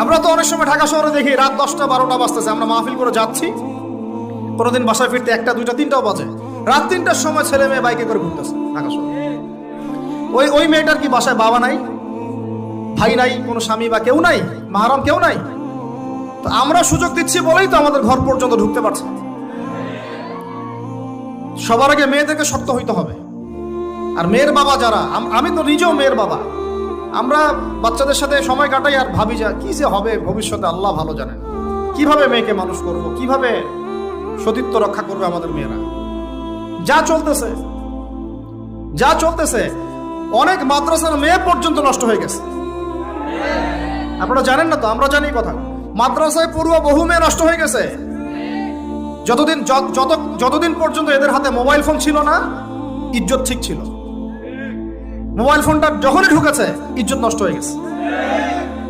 আমরা তো অনেক সময় ঢাকা শহরে দেখি রাত 10টা 12টা বাজতেছে, আমরা মাহফিল করে যাচ্ছি, কোনোদিন বাসায় ফিরতে 1টা 2টা 3টাও বাজে। রাত 3টার সময় ছেলে মেয়ে বাইকে করে ঘুরতেছে ঢাকা শহরে। ওই মেয়েটার কি বাসায় বাবা নাই, ভাই নাই, কোনো স্বামী বা কেউ নাই, মাহারাম কেউ নাই? তো আমরা সুযোগ দিচ্ছি বলেই তো আমাদের ঘর পর্যন্ত ঢুকতে পারছে। সবার আগে মেয়েদেরকে শক্ত হইতে হবে। আর মেয়ের বাবা যারা, আমি তো নিজেও মেয়ের বাবা, আমরা বাচ্চাদের সাথে সময় কাটাই আর ভাবি যা কি যে হবে ভবিষ্যতে আল্লাহ ভালো জানেন। কিভাবে মেয়েকে মানুষ করব, কিভাবে সতীত্ব রক্ষা করবে আমাদের মেয়েরা। যা চলতেছে অনেক মাদ্রাসার মেয়ে পর্যন্ত নষ্ট হয়ে গেছে। আপনারা জানেন না তো, আমরা জানি কথা। মাদ্রাসায় পড়ুয়া বহু মেয়ে নষ্ট হয়ে গেছে। যতদিন পর্যন্ত এদের হাতে মোবাইল ফোন ছিল না, ইজ্জত ঠিক ছিল। মোবাইল ফোনটা যখনই ঢুকেছে ইজ্জত নষ্ট হয়ে গেছে।